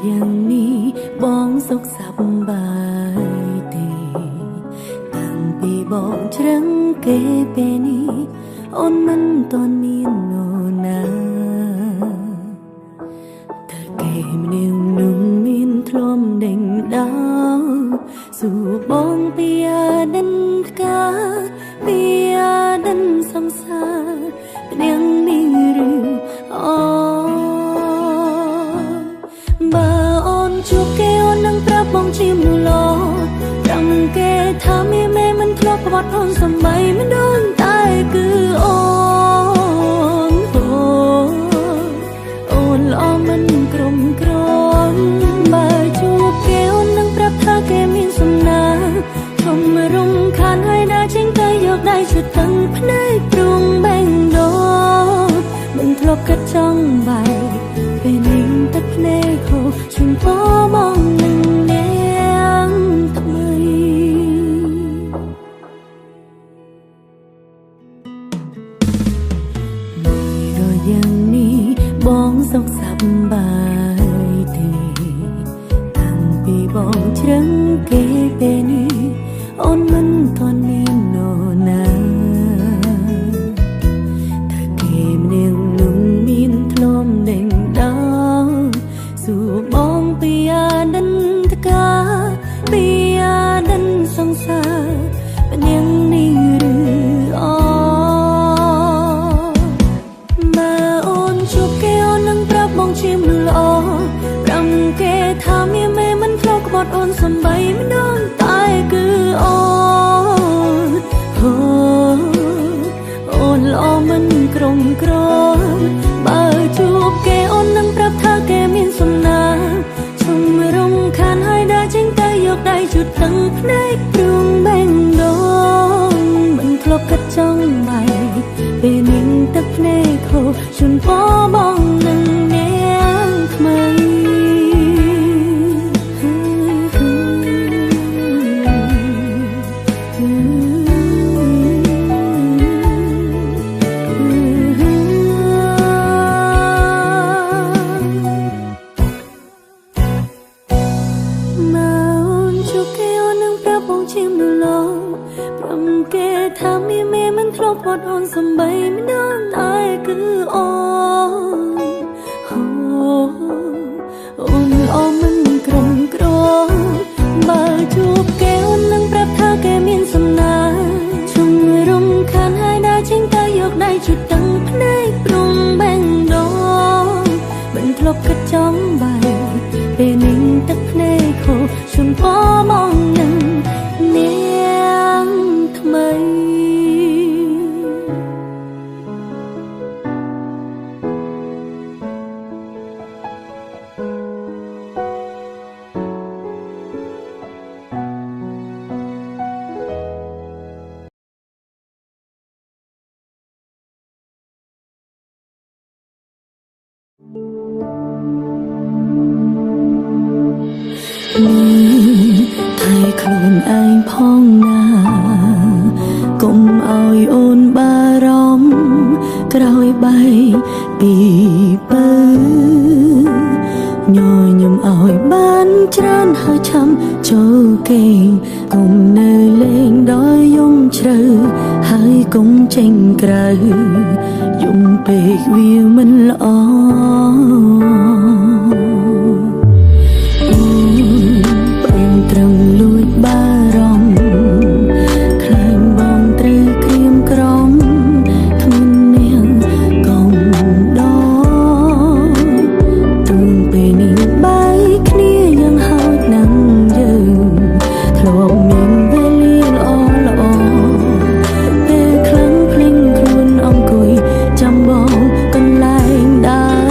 อย่างนี้บ้องสุขสบายดีตั้งปีบ้องเชิงเกเปนี้អូនមិនទាន់មាននរណាតែគេម្នាក់នោះមានធ្លុំដេញដោលសួរបងពីអាដិនផ្កាពីអាដិនសង្សារម្នាក់នេះឬអូបើអូនជួបគេអូននឹងប្រាប់បងជាមនុស្សល្អប្រំគេថាមេមិនធ្លាប់ប្រវត្តិអូនសំបីមិនដឹងតែគឺអូនល្អមិនក្រុមក្រនបើជួបគេអូននឹងប្រាប់ថាគេមានសំណាធំរំខានហើយដើរចេញទៅយកដៃជិតទាំងភ្នែកព្រួងបែងដោមិនធ្លាប់គិតចង់បែកពេលនេះទឹកភ្នែកហូរជុំពោមកនឹងនាងថ្មីយ៉ាងនេះបងសុខសប្បាយទេតាំងពីបងជ្រឹងគេពេលនេះអូនមិនទាន់មាននរណាតែគេម្នាក់នោះមានធ្លុំដេញដោលសួរបងពីអាដិនតកាពីអាដិនសង្សារម្នាក់នេះឬអូបងជាមនុស្សល្អប្រំគេថាមេមិនធ្លាប់ក្បត់អូនសំបីមិនដឹងតែគឺអូនអូនល្អមិនក្រុមក្រនបើជួបគេអូននឹងប្រាប់ថាគេមានសំណាជុំរំខានហើយដើរចេញទៅយកដៃជូតទាំងភ្នែកព្រួងបែងដោមិនធ្លាប់គិតចង់បែកពេលនេះទឹកភ្នែកហូរជូនពោបងនឹងថ្មីមកជួបគេអូននឹងប្រាប់បងជាមនុស្សល្អប្រំគេថាមេមិនធ្លាប់បាត់អូនសំបីមិនដឹងតែគឺអូនល្អមិនក្រុមក្រនបើជួបគេអូននឹងប្រាប់ថាគេមានសំណាជុំរំខានហើយដើរចេញទៅយកដៃជិតទាំងភ្នែកព្រួងបែងដោមិនធ្លាប់គិតចង់បែកពេលនេះទឹកភ្នែកហូរជុំពោមកនឹងនាងថ្មីថៃខ្លួនឯងផងណាកុំឲ្យអូនបារម្ភក្រោយបែកពីពើញញឹមឲ្យបានច្រើនហើយឆាំចូលគេកុំនៅលេងដល់យំជ្រៅហើយកុំចេញក្រៅយំពេកវាមិនល្អចាំបងកន្លែងដើរ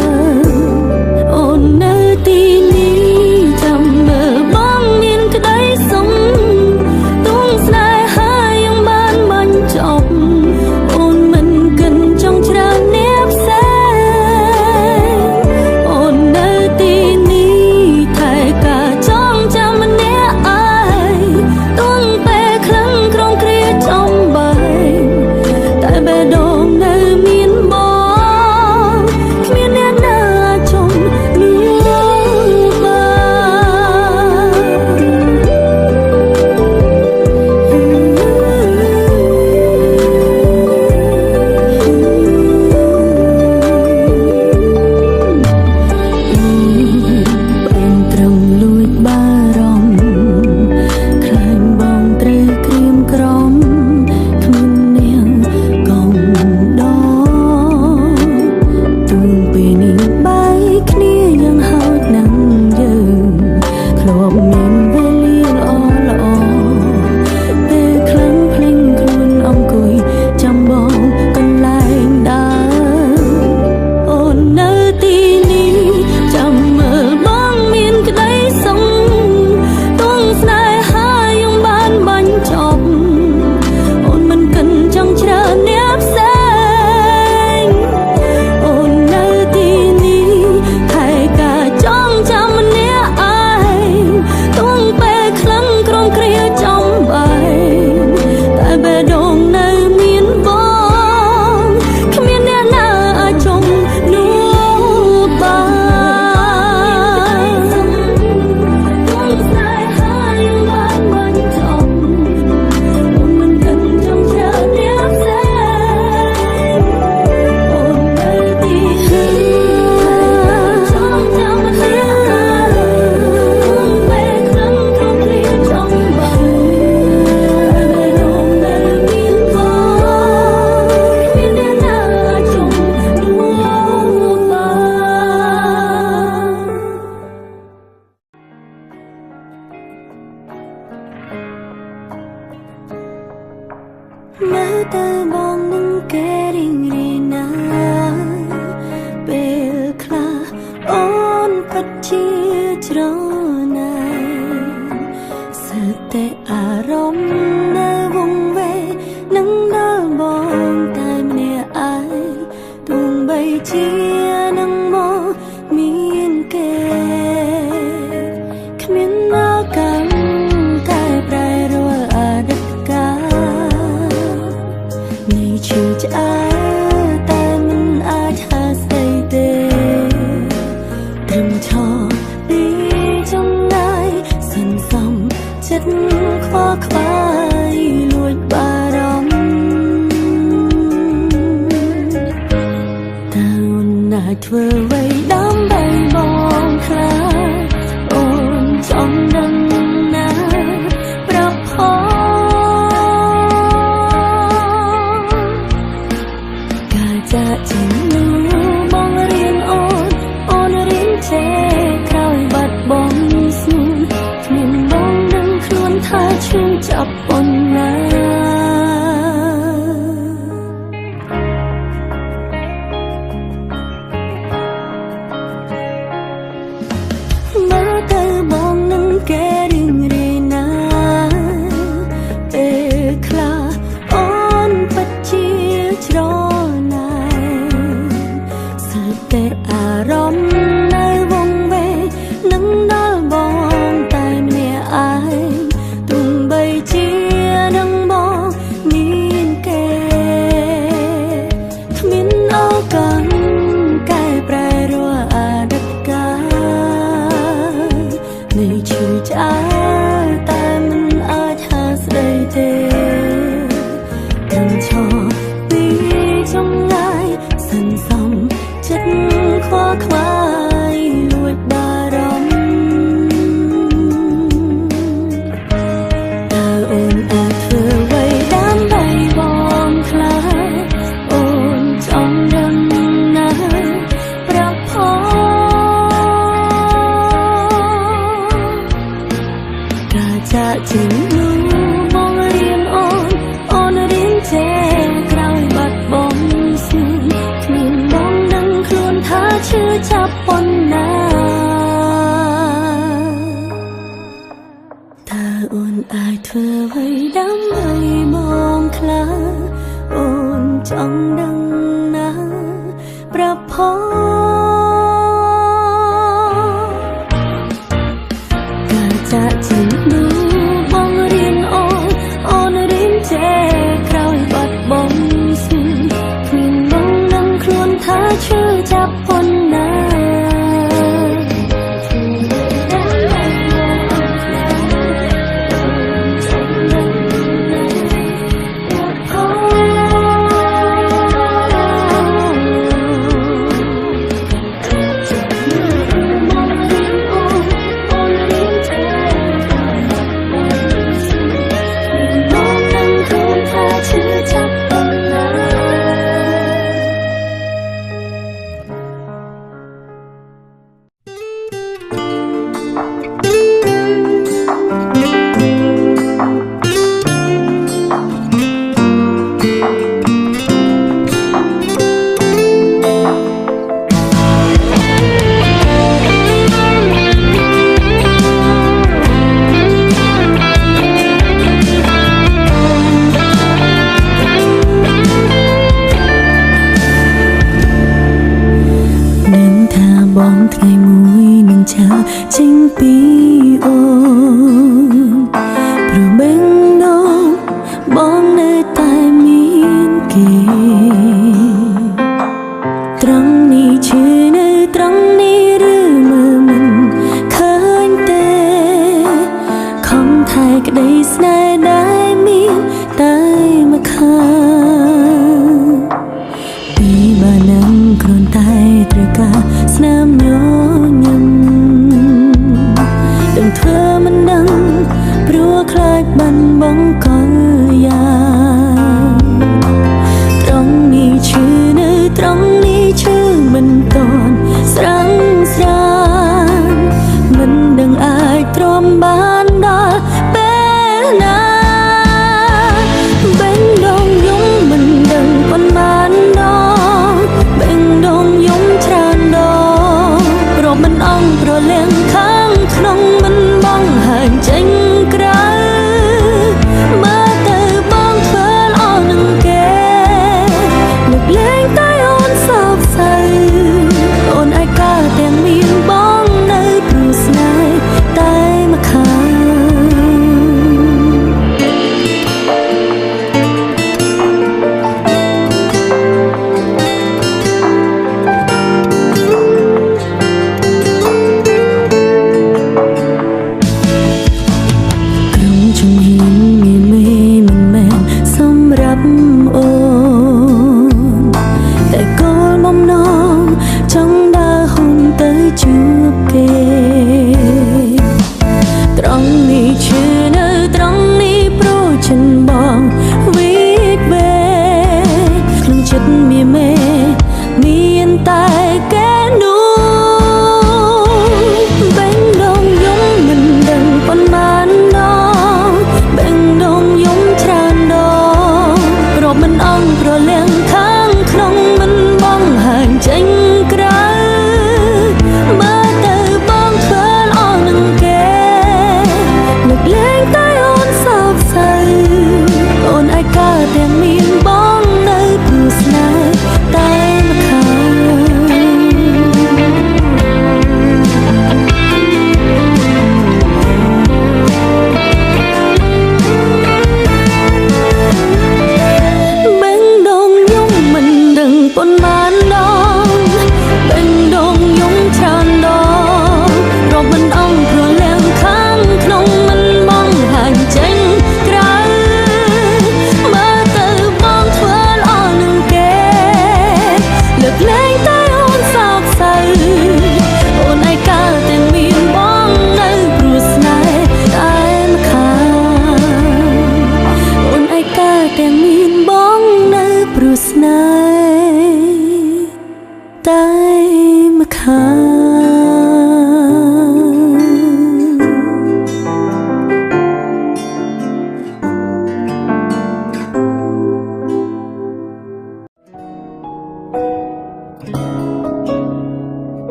ខ្លះអូនពិតជាច្រណែនសិតតែអារម្មណ៍នៅវង្វេងនឹងដល់បងតែម្នាក់ឯងទោះបីជានឹងមកមានគេគ្មាននៅកាន់តែប្រែរាល់អតីតកាលនៃឈឺឆ្អែតតែមិនអាចហាស្ដីទេត្រឹមឈរពីចង្ងាយសន្សំចិត្តខ្វល់ខ្វាយលួចបារម្ភតើអូនអាចធ្វើអ្វីដើម្បីបងខ្លះអូនចង់ដឹងណាប្រាប់ផងការចាក់ចេញនោះបងរៀនអូនរៀនចេះក្រោយបាត់បង់ស្នួនគ្មានបងដឹងខ្លួនថាឈឺចាប់ប៉ុណ្ណាមើលទៅបងនឹងគេរៀងរាយណាពេលខ្លះអូនពិតជាច្រណែនសិតតែអារម្មណ៍នៅវង្វេងនឹងដល់បងតែម្នាក់ឯងទោះបីជានឹងមកមានគេគ្មានឱកាសកែប្រែរាល់អតីតកាលនៃឈឺឆ្អែតតែមិនអាចហាស្ដីទេត្រឹមឈរពីចង្ងាយសន្សំចិត្តខ្វល់ខ្វាយលួចបារម្ភតើអូនអាចធ្វើអ្វីដើម្បីបងខ្លះអូនចង់ដឹងណាប្រាប់ផងការចាក់ចេញនោះបងរៀនអូនរៀនចេះក្រោយបាត់បង់ស្នួនគ្មានបងដឹងខ្លួនថាឈឺចាប់ប៉ុណ្ណាតើអូនអាចធ្វើអ្វីដើម្បីបងខ្លះអូនចង់ដឹងណាប្រាប់ផងការចាក់ចេញនោះបងរៀនអូនរៀនចេះក្រោយបាត់បង់ស្នួនគ្មានបងដឹងខ្លួនថាឈឺចាប់ប៉ុណ្ណាបងថ្ងៃមួយនឹងចាចេញពីអូនព្រោះបេងដូងបងនៅតែមានគេត្រង់នេះឈឺនៅត្រង់នេះឬមើលមិនឃើញទេខំថែក្តីស្នេហ៍ដែលមានតែមកខាងពីបាននឹងគ្រាន់តែត្រូវការស្នាមញញឹមដឹងធ្វើមិនដឹងព្រោះខ្លាចបាត់បង់កលយ៉ាងត្រង់នេះឈឺនៅត្រង់នេះឈឺមិនតន់ស្រាំងស្រានមិនដឹងអាចទ្រាំបានដល់ពេលណាបេងដូងយំមិនដឹងប៉ុន្មានដងបេងដូងយំច្រើនដង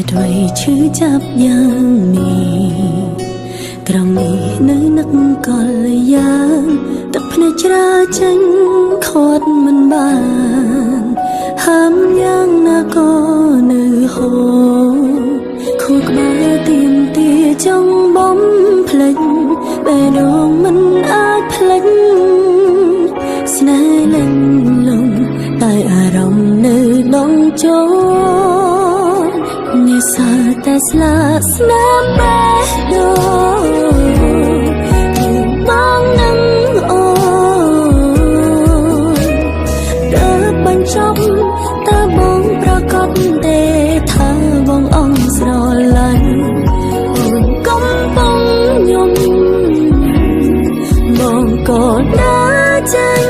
ตุไว้ชื่อจับอย่างนี้กรองนี้នៅនឹកកលយ៉ាងទឹកភ្នែកច្រាចេញខត់មិនបានហាមយ៉ាងណាក៏នៅហូរខួរក្បាលទៀមទាចង់បំភ្លេចបេះដូងមិនអាចភ្លេចស្នេហ៍លិញលងតែអារម្មណ៍នៅដងចូលនេះសើតែស្លាកស្នាមបេះដូងបងនឹងអូនដល់បញ្ចប់តើបងប្រកាសទេថាបងអងស្រឡាញ់អូនកំពុងញញបងក៏ដើរចេញ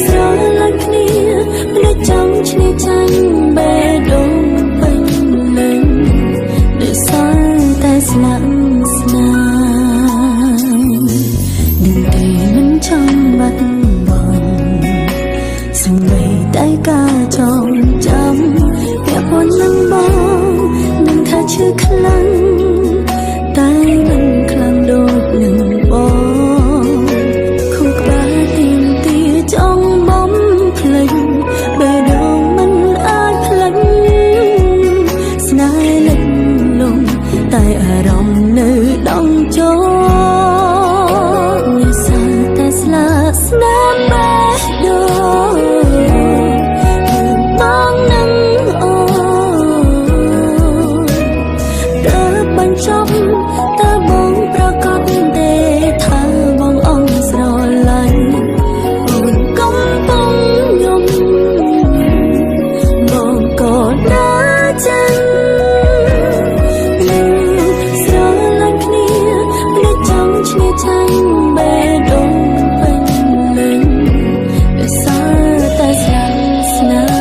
ស្រឡាញ់គ្នានៅចង់ឈ្នះចាញ់បេះដូងពេញលេងដែលសល់តែស្លាប់ស្នាមនឹងទេមិនចង់បាត់បង់សង្បីតែការចងចាំពាក់ព័ន្ធនឹងបងនឹងថាឈឺខ្លាំងតែមិនខ្លាំងដូចនឹងបងខួរក្បាលទៀមទាចង់បំភ្លេចបេះដូងមិនអាចភ្លេចស្នេហ៍លិចលងតែអារម្មណ៍នៅដងចូលនេះសើតែស្លាកស្នាមបេះដូងបងនឹងអូនដល់បញ្ចប់តើបងប្រកាសទេថាបងអងស្រឡាញ់អូនកំពុងញញបងក៏ដើរចេញស្រឡាញ់គ្នានៅចង់ឈ្នះចាញ់បេះដូងពេញលេងដែលសល់តែស្លាប់ស្នាម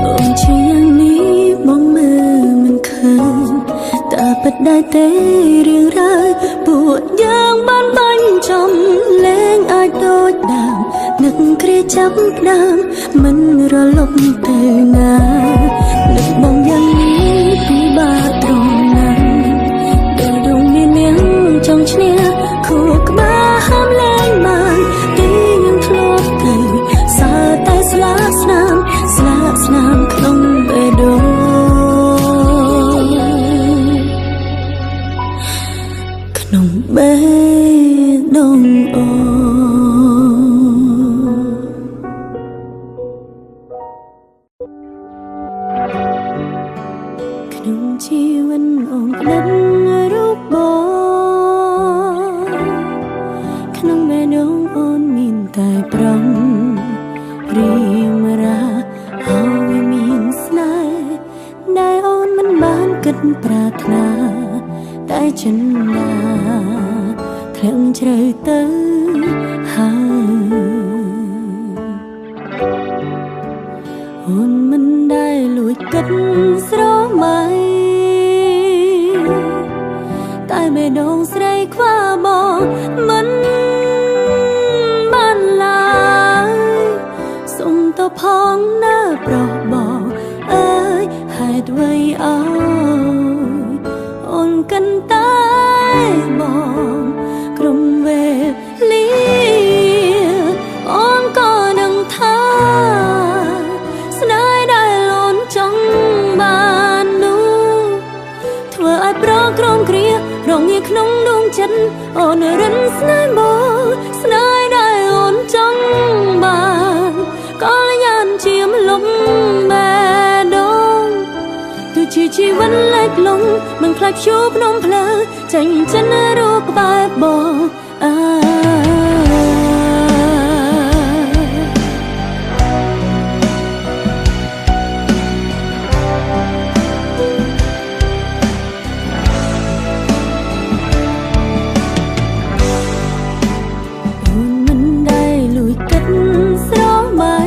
បងជាយ៉ាងនេះបងមើលមិនឃើញតែពិតដែរទេរឿងរ៉ាវពួកយើងបានបាញ់ចំលែងអាចដូចដើមនឹកគ្រាចាប់ផ្ដើមមិនរលត់ទៅណានឹកបងយ៉ាងនេះពិបាកត្រង់ណាដែលដងមាននាងចង់ឈ្នះខួរក្បាលហាមលែងបានទីយើងធ្លាប់ទៅសើតែស្លាកស្នាមក្នុងបេះដូងក្នុងបេះដូងអូក្នុងជីវិតអូនផ្ដិតរូបបងក្នុងបេះដូងអូនមានតែប្រំរៀមរាហើយមានស្នេហ៍ដែលអូនមិនបានគិតប្រាថ្នាតែចិនណាធ្លាក់ជ្រៅទៅហើយអូនមិនដែលលួចគិតស្រមៃតែបេះដូងស្រីខ្វះបងមិនបានឡើយសុំទៅផងណាប្រុសបងអើយហេតុអ្វីអើយអូនកាន់តែបងក្រុមវេលាអូនក៏នឹងថាស្នេហ៍ដែលអូនចង់បាននោះធ្វើឲ្យប្រក្រមគ្រារងាក្នុងដួងចិត្តអូនរិនស្នេហ៍បងស្នេហ៍ដែលអូនចង់បានក៏យ៉ាងជាមលំបេះដូងទោះជាជីវិតលិចលង់មិនខ្លាចជួបភ្នំភ្លើចេញចិនរូបក្បែរបងអើអូនមិនដែលលួចគិតស្រមៃ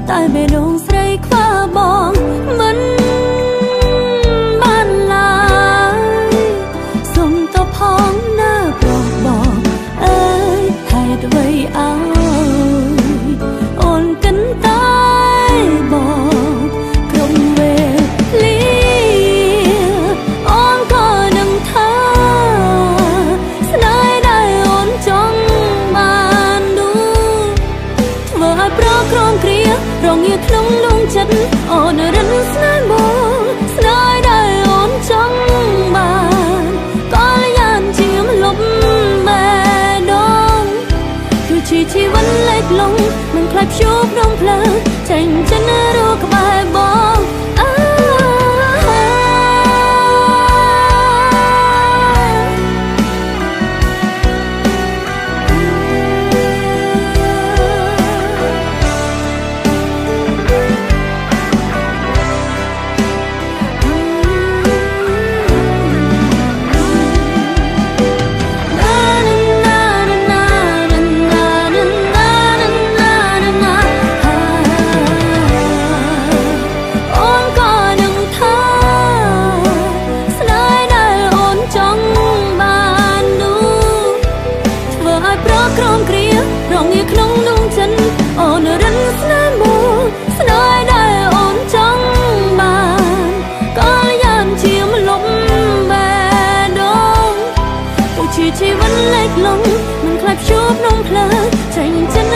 តែបេះដូងស្រីខ្វះបង ក្នុងដួងចិត្តអូនរិនស្នេហ៍បងស្នេហ៍ដែលអូនចង់បានក៏យ៉ាងជាមលុបបែដងគឺជាជីវិតលេចលងនឹងខ្លាចព្យុះដងភ្លើងចេញចិនរੂក្បែរបងក្នុងដួងចិត្តអូនរិនស្នេហ៍មកស្នេហ៍ដែលអូនចង់បានក៏យ៉ាងជាមលុបបែដងគឺជាជីវិតលេចលងមិនខ្លាចព្យុះក្នុងភ្លើងចេញចិត្ត